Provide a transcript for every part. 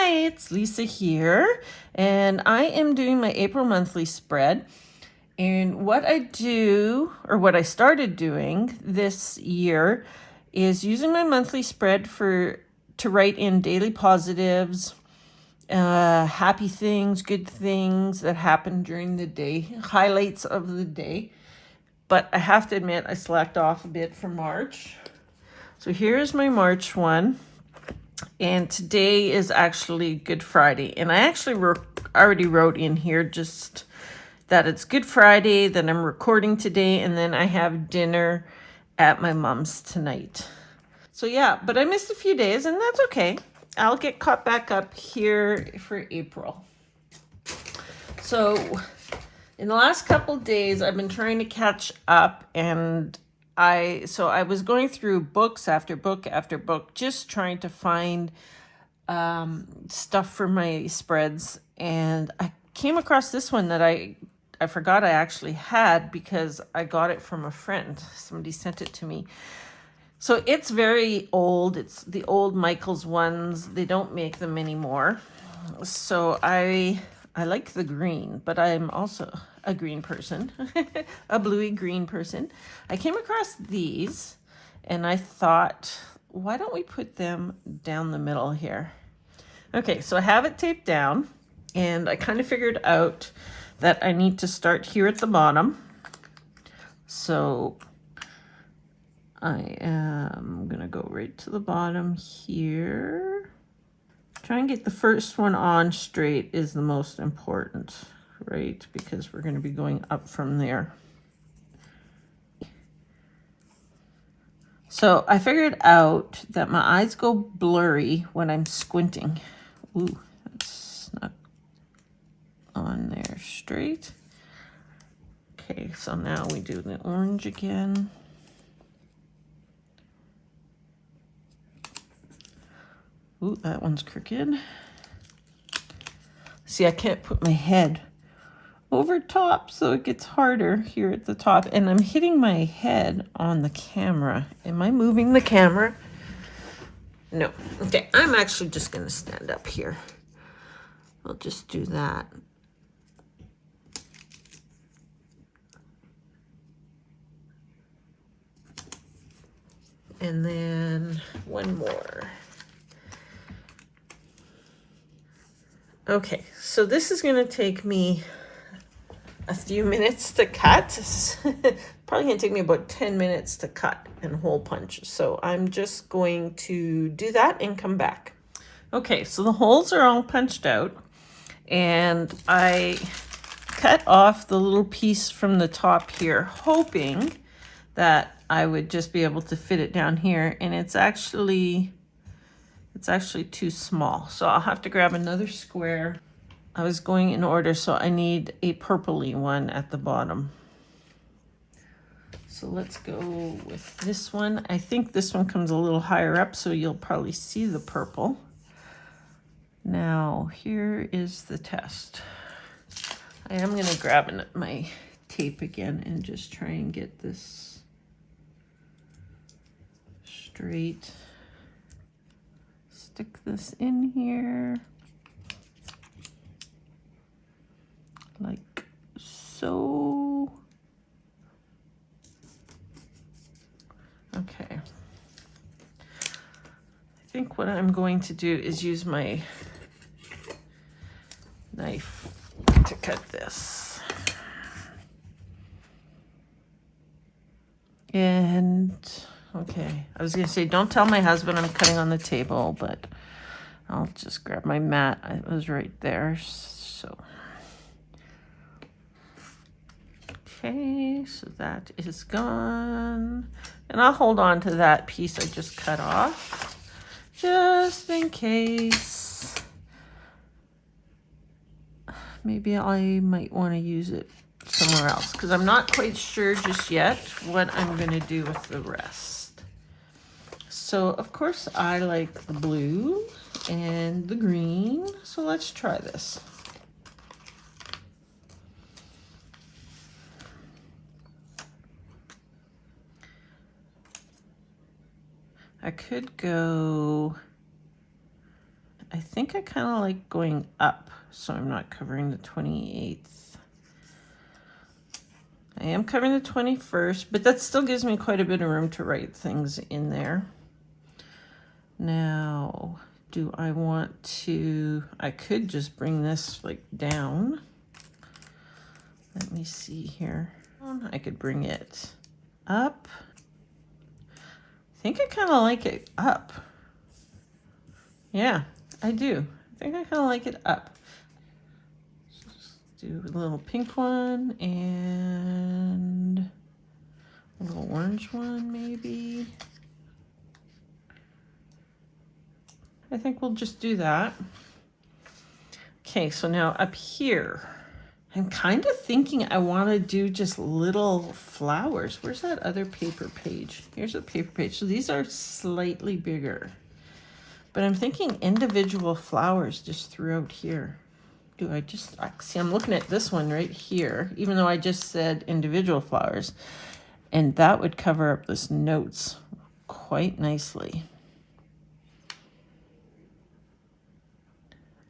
Hi, it's Lisa here, and I am doing my April monthly spread. And what I do, or what I started doing this year, is using my monthly spread to write in daily positives, happy things, good things that happened during the day, highlights of the day. But I have to admit, I slacked off a bit for March. So here's my March one. And today is actually Good Friday. And I actually already wrote in here just that it's Good Friday, that I'm recording today, and then I have dinner at my mom's tonight. So yeah, but I missed a few days, and that's okay. I'll get caught back up here for April. So in the last couple days, I've been trying to catch up, and I was going through books after book after book, just trying to find stuff for my spreads, and I came across this one that I forgot I actually had because I got it from a friend. Somebody sent it to me. So it's very old. It's the old Michaels ones. They don't make them anymore. So I like the green, but I'm also a green person, a bluey green person. I came across these and I thought, why don't we put them down the middle here? Okay, so I have it taped down, and I kind of figured out that I need to start here at the bottom. So I am going to go right to the bottom here. Try and get the first one on straight is the most important, right? Because we're going to be going up from there. So I figured out that my eyes go blurry when I'm squinting. Ooh, that's not on there straight. Okay, so now we do the orange again. Ooh, that one's crooked. See, I can't put my head over top, so it gets harder here at the top. And I'm hitting my head on the camera. Am I moving the camera? No. Okay, I'm actually just going to stand up here. I'll just do that. And then one more. Okay, so this is going to take me a few minutes to cut. Probably going to take me about 10 minutes to cut and hole punch. So I'm just going to do that and come back. Okay, so the holes are all punched out, and I cut off the little piece from the top here, hoping that I would just be able to fit it down here, and it's actually too small. So I'll have to grab another square. I was going in order, so I need a purpley one at the bottom. So let's go with this one. I think this one comes a little higher up, so you'll probably see the purple. Now, here is the test. I am going to grab my tape again and just try and get this straight. Stick this in here like so. Okay. I think what I'm going to do is use my knife to cut this. And okay, I was gonna say, don't tell my husband I'm cutting on the table, but I'll just grab my mat. It was right there, so. Okay, so that is gone. And I'll hold on to that piece I just cut off, just in case. Maybe I might want to use it somewhere else, because I'm not quite sure just yet what I'm going to do with the rest. So, of course, I like the blue and the green, so let's try this. I could go I think I kind of like going up, so I'm not covering the 28th. I am covering the 21st, but that still gives me quite a bit of room to write things in there. Now, do I want to, I could just bring this like down. Let me see here. I could bring it up. I think I kind of like it up. Yeah, I do. I think I kind of like it up. Just do a little pink one and a little orange one maybe. I think we'll just do that. Okay, so now up here, I'm kind of thinking I want to do just little flowers. Where's that other paper page? Here's a paper page. So these are slightly bigger. But I'm thinking individual flowers just throughout here. Do I just, see, I'm looking at this one right here, even though I just said individual flowers. And that would cover up this notes quite nicely.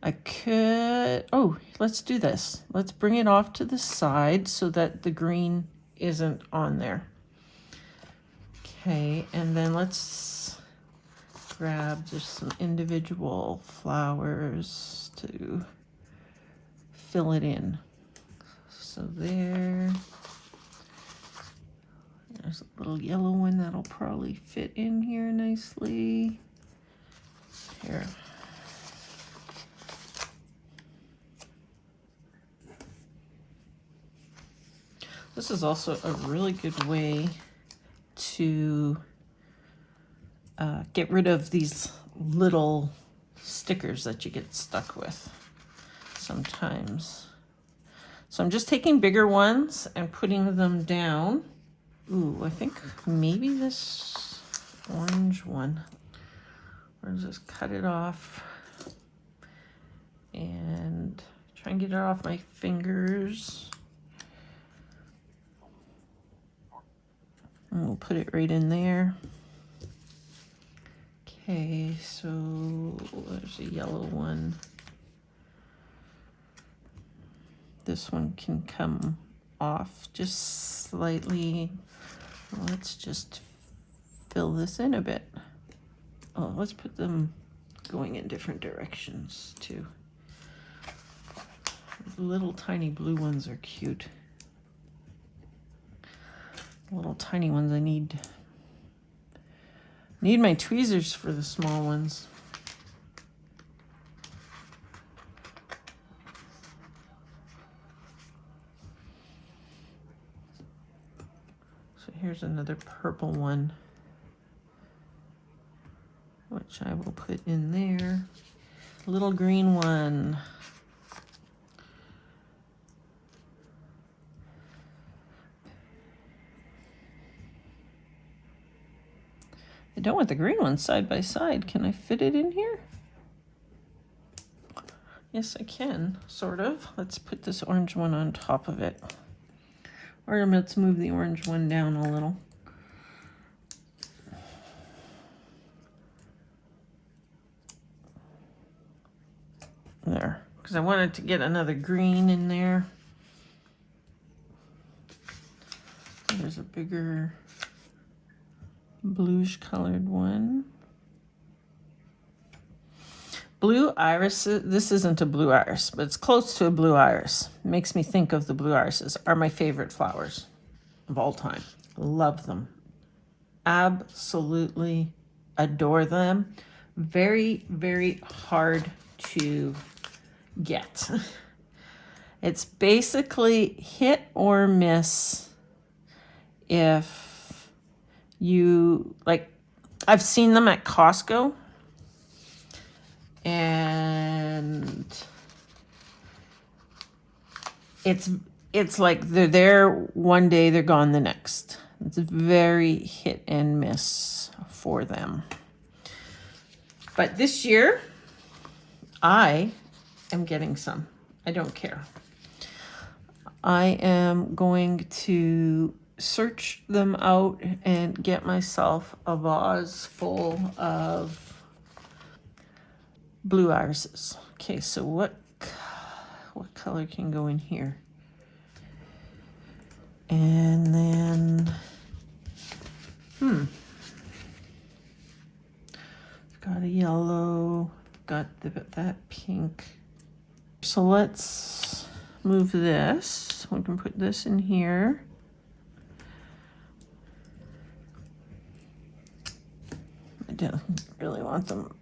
I could, oh, let's do this. Let's bring it off to the side so that the green isn't on there. Okay, and then let's grab just some individual flowers to fill it in. So there's a little yellow one that'll probably fit in here nicely. Here. This is also a really good way to get rid of these little stickers that you get stuck with sometimes. So I'm just taking bigger ones and putting them down. Ooh, I think maybe this orange one. Or just cut it off and try and get it off my fingers. And we'll put it right in there. Okay, so there's a yellow one. This one can come off just slightly. Let's just fill this in a bit. Oh, let's put them going in different directions too. The little tiny blue ones are cute. Little tiny ones, I need my tweezers for the small ones. So here's another purple one, which I will put in there. Little green one. I don't want the green one side by side. Can I fit it in here? Yes, I can, sort of. Let's put this orange one on top of it. Or let's move the orange one down a little. There, because I wanted to get another green in there. There's a bigger bluish colored one. Blue iris, this isn't a blue iris, but it's close to a blue iris. Makes me think of the blue irises. Are my favorite flowers of all time. Love them. Absolutely adore them. Very, very hard to get. It's basically hit or miss if you, like, I've seen them at Costco, and it's like they're there one day, they're gone the next. It's very hit and miss for them. But this year, I am getting some. I don't care. I am going to search them out and get myself a vase full of blue irises. Okay, so what color can go in here? And then, got a yellow, got that pink. So let's move this. We can put this in here. I don't really want them.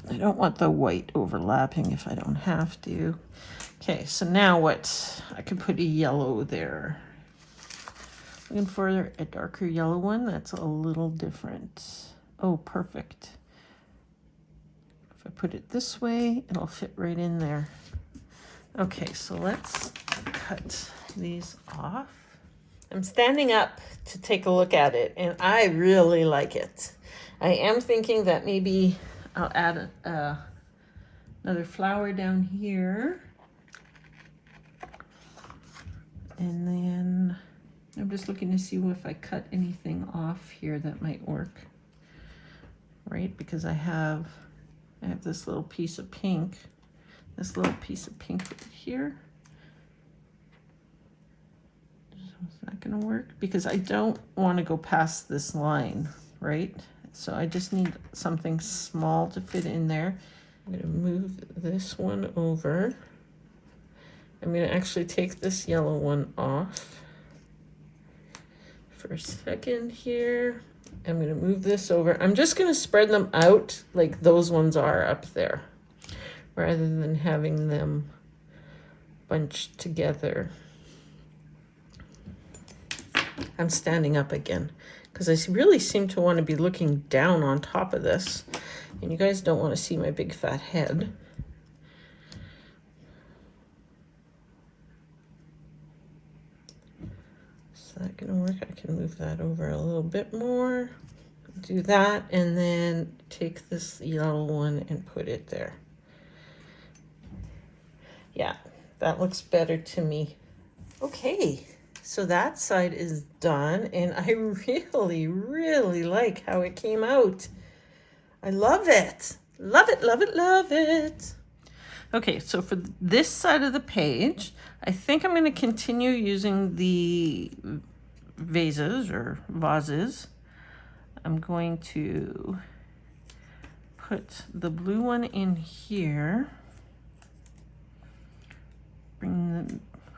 I don't want the white overlapping if I don't have to. Okay, so now what? I can put a yellow there. Looking for a darker yellow one that's a little different. Oh, perfect. If I put it this way, it'll fit right in there. Okay, so let's cut these off. I'm standing up to take a look at it, and I really like it. I am thinking that maybe I'll add another flower down here. And then I'm just looking to see if I cut anything off here that might work. Right, because I have this little piece of pink. This little piece of pink right here. So is that gonna work? Because I don't want to go past this line, right? So I just need something small to fit in there. I'm gonna move this one over. I'm gonna actually take this yellow one off for a second here. I'm gonna move this over. I'm just gonna spread them out like those ones are up there, rather than having them bunched together. I'm standing up again because I really seem to want to be looking down on top of this, and you guys don't want to see my big fat head. Is that gonna work? I can move that over a little bit more. Do that, and then take this yellow one and put it there. Yeah, that looks better to me. Okay, so that side is done, and I really, really like how it came out. I love it. Love it, love it, love it. Okay, so for this side of the page, I think I'm going to continue using the vases or vases. I'm going to put the blue one in here.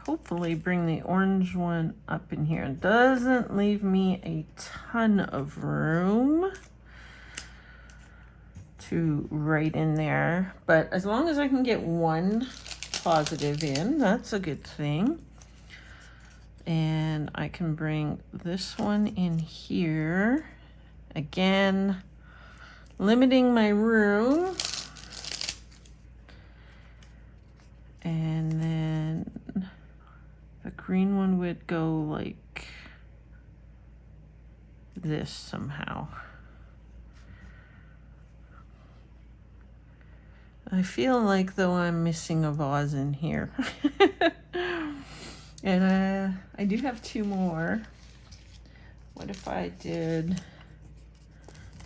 Hopefully bring the orange one up in here. It doesn't leave me a ton of room to write in there, but as long as I can get one positive in, that's a good thing. And I can bring this one in here. Again, limiting my room. And then the green one would go like this somehow. I feel like though I'm missing a vase in here. And I do have two more. What if I did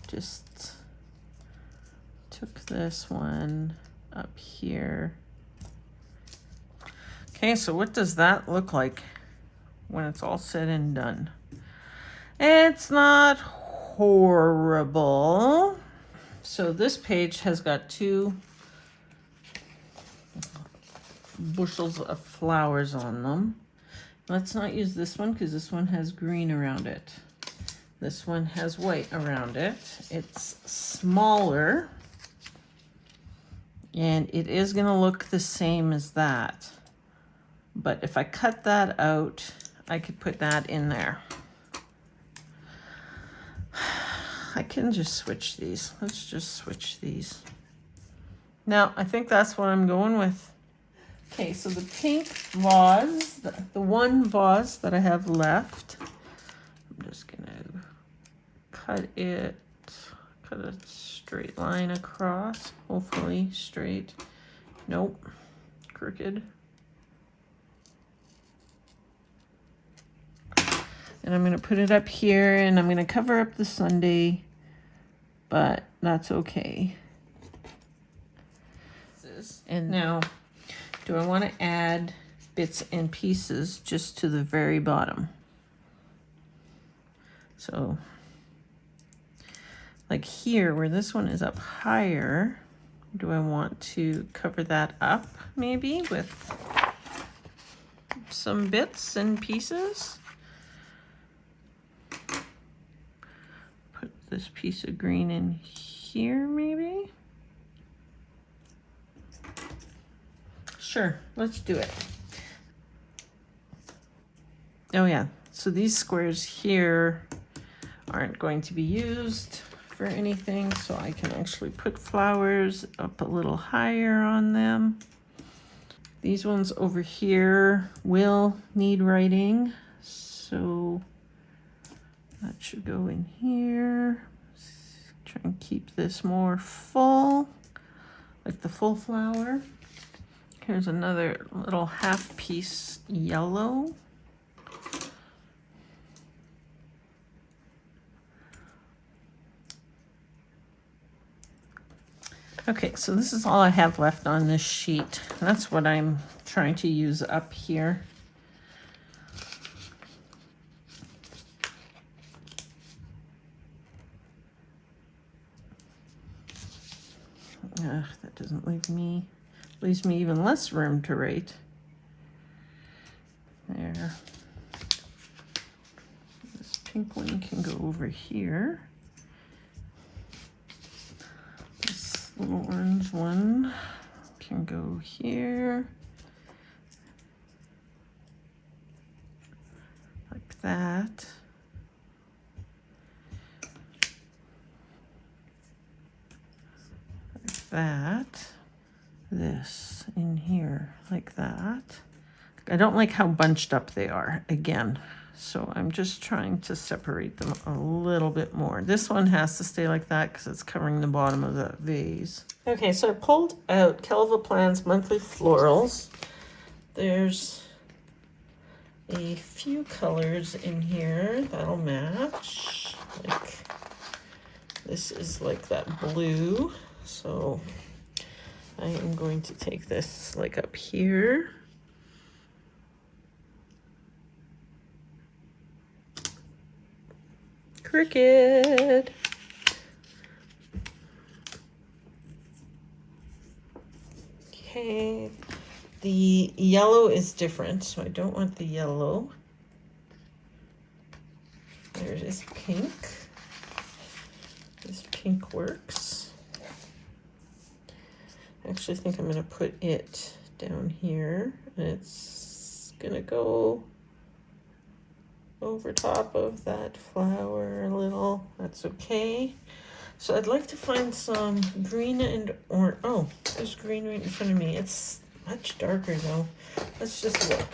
just took this one up here? Okay, so what does that look like when it's all said and done? It's not horrible. So this page has got 2 bushels of flowers on them. Let's not use this one because this one has green around it. This one has white around it. It's smaller, and it is going to look the same as that. But if I cut that out, I could put that in there. I can just switch these. Let's just switch these. Now, I think that's what I'm going with. Okay, so the pink vase, the one vase that I have left, I'm just going to cut a straight line across, hopefully straight. Nope, crooked. And I'm going to put it up here, and I'm going to cover up the sundae, but that's okay. is. And now, do I want to add bits and pieces just to the very bottom? So, like here, where this one is up higher, do I want to cover that up maybe with some bits and pieces? Put this piece of green in here maybe? Sure, let's do it. Oh yeah, so these squares here aren't going to be used for anything, so I can actually put flowers up a little higher on them. These ones over here will need writing, so that should go in here. Try and keep this more full, like the full flower. Here's another little half piece yellow. Okay, so this is all I have left on this sheet. That's what I'm trying to use up here. That doesn't leaves me even less room to write. There. This pink one can go over here. This little orange one can go here. Like that. Like that. This in here like that. I don't like how bunched up they are again, so I'm just trying to separate them a little bit more. This one has to stay like that because it's covering the bottom of the vase. Okay, so I pulled out Kelva Plan's monthly florals. There's a few colors in here that'll match. Like this is like that blue, so I am going to take this like up here. Cricket. Okay, the yellow is different, so I don't want the yellow. There it is, pink. This pink works. I actually think I'm going to put it down here, and it's going to go over top of that flower a little. That's okay. So I'd like to find some green and orange. Oh, there's green right in front of me. It's much darker though. Let's just look.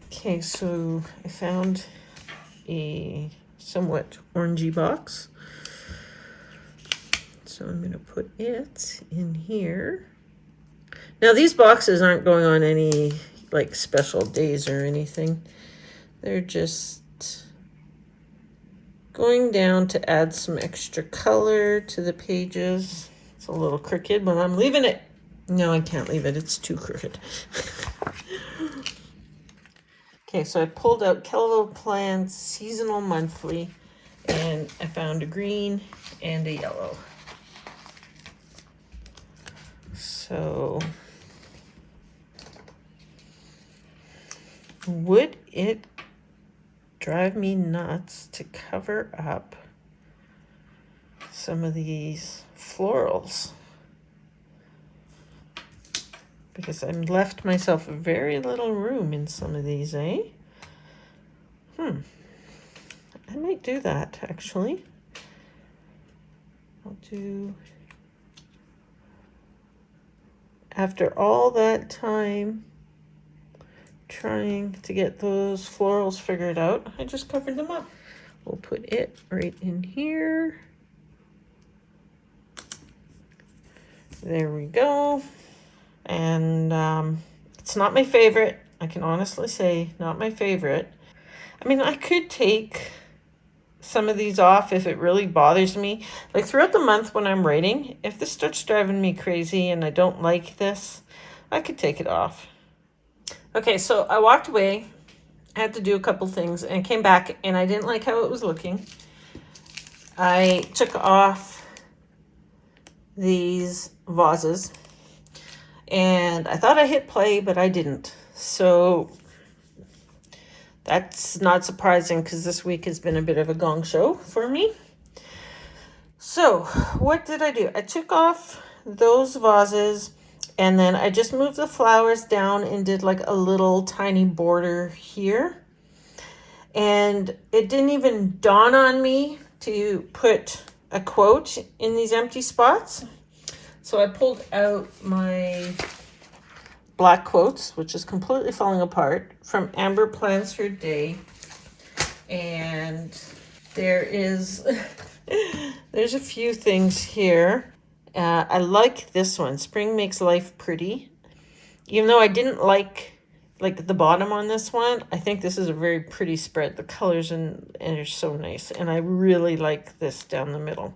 Okay, so I found a somewhat orangey box. So I'm going to put it in here. Now these boxes aren't going on any like special days or anything. They're just going down to add some extra color to the pages. It's a little crooked, but I'm leaving it. No, I can't leave it. It's too crooked. Okay, so I pulled out Kelva Plan's seasonal monthly, and I found a green and a yellow. So would it drive me nuts to cover up some of these florals? Because I've left myself very little room in some of these, eh? I might do that, actually. I'll do... After all that time trying to get those florals figured out, I just covered them up. We'll put it right in here. There we go. And it's not my favorite. I can honestly say not my favorite. I mean, I could take some of these off if it really bothers me. Like throughout the month when I'm writing, if this starts driving me crazy and I don't like this, I could take it off. Okay, so I walked away. I had to do a couple things and came back and I didn't like how it was looking. I took off these vases and I thought I hit play, but I didn't. So that's not surprising because this week has been a bit of a gong show for me. So what did I do? I took off those vases and then I just moved the flowers down and did like a little tiny border here. And it didn't even dawn on me to put a quote in these empty spots. So I pulled out my black quotes, which is completely falling apart, from Amber Plans Her Day. And there's a few things here. I like this one. Spring makes life pretty. Even though I didn't like the bottom on this one, I think this is a very pretty spread. The colors and are so nice. And I really like this down the middle.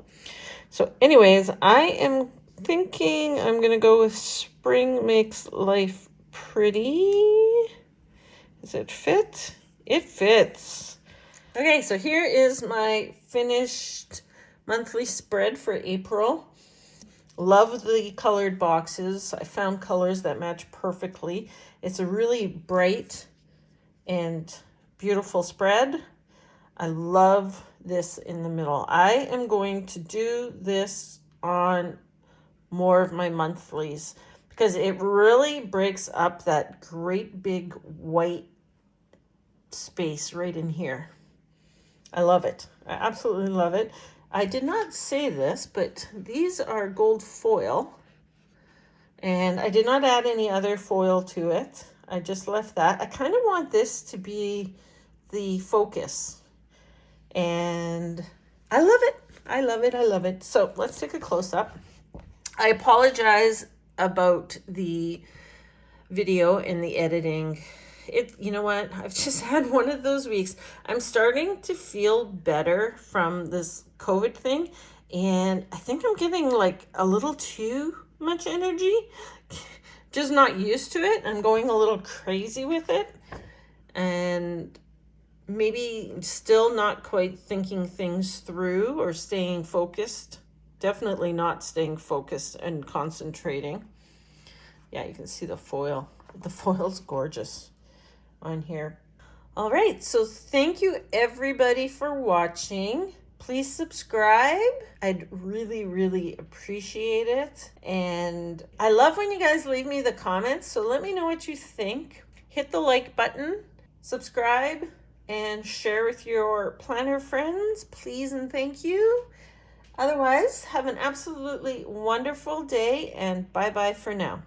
So anyways, I am thinking I'm going to go with Spring Makes Life Pretty. Does it fit? It fits. Okay, so here is my finished monthly spread for April. Love the colored boxes. I found colors that match perfectly. It's a really bright and beautiful spread. I love this in the middle. I am going to do this on more of my monthlies because it really breaks up that great big white space right in here. I love it. I absolutely love it. I did not say this, but these are gold foil. And I did not add any other foil to it. I just left that. I kind of want this to be the focus. And I love it. I love it. I love it. So let's take a close-up. I apologize about the video and the editing. You know what? I've just had one of those weeks. I'm starting to feel better from this COVID thing. And I think I'm getting like a little too much energy. Just not used to it. I'm going a little crazy with it. And maybe still not quite thinking things through or staying focused. Definitely not staying focused and concentrating. Yeah, you can see the foil. The foil's gorgeous on here. All right, so thank you everybody for watching. Please subscribe. I'd really, really appreciate it. And I love when you guys leave me the comments, so let me know what you think. Hit the like button, subscribe, and share with your planner friends, please and thank you. Otherwise, have an absolutely wonderful day and bye-bye for now.